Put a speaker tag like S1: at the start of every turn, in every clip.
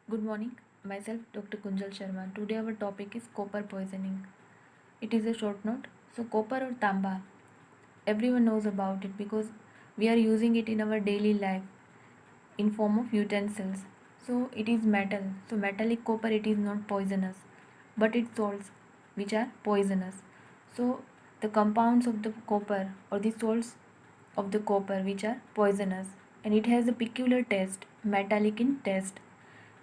S1: Good morning, myself Dr. Kunjal Sharma. Today our topic is copper poisoning. It is a short note. So copper or tamba, everyone knows about it because we are using it in our daily life in form of utensils. So it is metal. So metallic copper it is not poisonous, but it salts which are poisonous. So the compounds of the copper or the salts of the copper which are poisonous, and it has a peculiar taste, metallic in taste.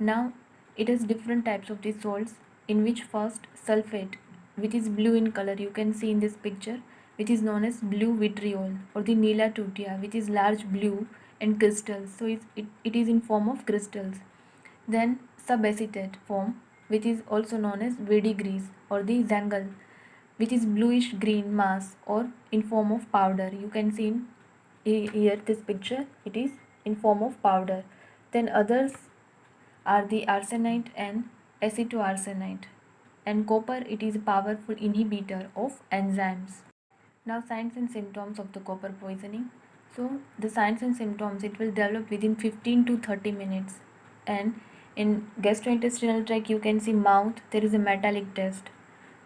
S1: Now it has different types of these salts, in which first sulfate, which is blue in color, you can see in this picture, which is known as blue vitriol, or the Nila tutia, which is large blue and crystals. So it is in form of crystals. Then subacetate form, which is also known as verdigris or the zangle, which is bluish green mass or in form of powder. You can see in here this picture, it is in form of powder. Then others are the arsenite and acetoarsenite. And copper, it is a powerful inhibitor of enzymes. Now signs and symptoms of the copper poisoning. So the signs and symptoms, it will develop within 15 to 30 minutes. And in gastrointestinal tract you can see mouth, there is a metallic taste.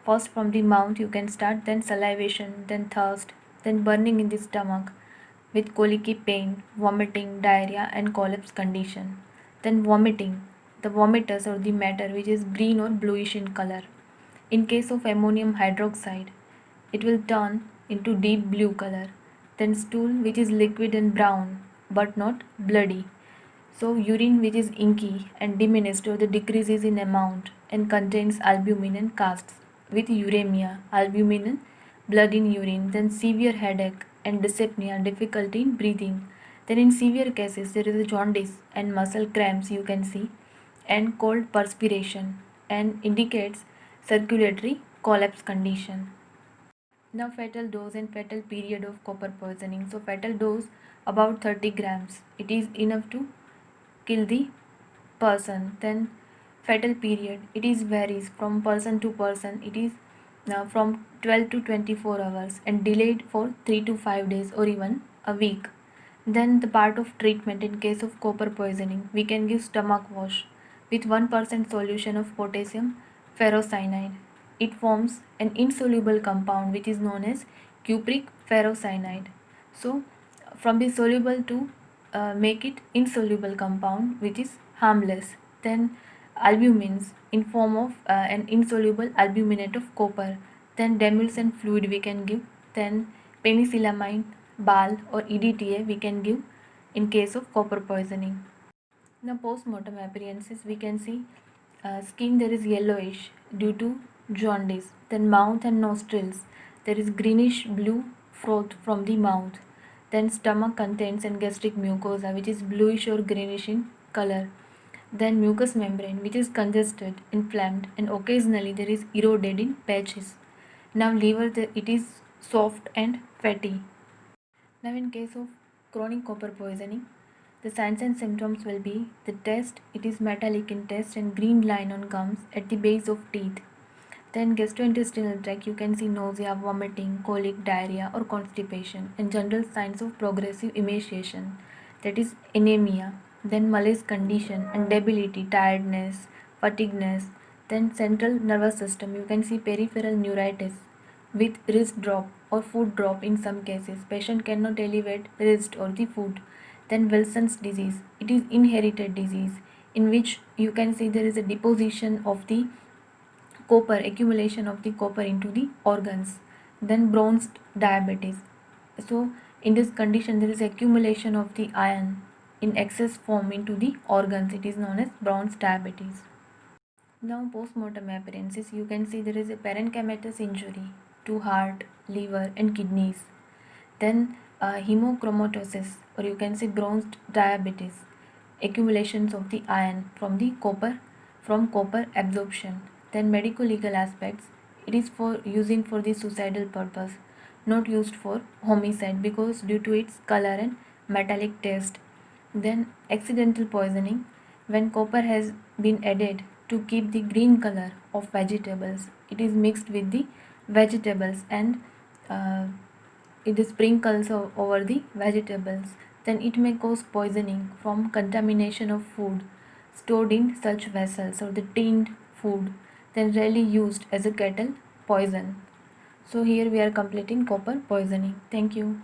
S1: First from the mouth you can start, then salivation, then thirst, then burning in the stomach with colicky pain, vomiting, diarrhea and collapse condition. Then vomiting, the vomitus or the matter which is green or bluish in color. In case of ammonium hydroxide, it will turn into deep blue color. Then stool which is liquid and brown but not bloody. So urine which is inky and diminished or the decreases in amount and contains albumin and casts with uremia, albumin and blood in urine. Then severe headache and dyspnea, difficulty in breathing. Then in severe cases there is a jaundice and muscle cramps you can see, and cold perspiration, and indicates circulatory collapse condition. Now fatal dose and fatal period of copper poisoning. So fatal dose about 30 grams. It is enough to kill the person. Then fatal period, it is varies from person to person. It is from 12 to 24 hours and delayed for 3 to 5 days or even a week. Then the part of treatment in case of copper poisoning, we can give stomach wash with 1% solution of potassium ferrocyanide. It forms an insoluble compound which is known as cupric ferrocyanide. So from the soluble to make it insoluble compound which is harmless. Then albumins in form of an insoluble albuminate of copper. Then demulcent fluid we can give. Then penicillamine, BAL or EDTA we can give in case of copper poisoning. Now post-mortem appearances, we can see skin there is yellowish due to jaundice. Then mouth and nostrils, there is greenish blue froth from the mouth. Then stomach contents and gastric mucosa which is bluish or greenish in color. Then mucous membrane which is congested, inflamed, and occasionally there is eroded in patches. Now liver, it is soft and fatty. Now in case of chronic copper poisoning, the signs and symptoms will be the taste, it is metallic in taste and green line on gums at the base of teeth. Then gastrointestinal tract, you can see nausea, vomiting, colic, diarrhea or constipation, and general signs of progressive emaciation, that is anemia. Then malaise condition and debility, tiredness, fatigueness. Then central nervous system, you can see peripheral neuritis with wrist drop or foot drop in some cases. Patient cannot elevate wrist or the foot. Then Wilson's disease, it is inherited disease in which you can see there is a deposition of the copper, accumulation of the copper into the organs. Then Brown's diabetes. So in this condition there is accumulation of the iron in excess form into the organs. It is known as Brown's diabetes. Now post-mortem appearances, you can see there is a parenchymatous injury to heart, liver and kidneys. Then hemochromatosis, or you can say Brown's diabetes, accumulations of the iron from the copper, from copper absorption. Then medical legal aspects, it is for using for the suicidal purpose, not used for homicide because due to its color and metallic taste. Then accidental poisoning, when copper has been added to keep the green color of vegetables, it is mixed with the vegetables and uh, it sprinkles over the vegetables, then it may cause poisoning from contamination of food stored in such vessels or the tinned food, then rarely used as a kettle poison. So here we are completing copper poisoning. Thank you.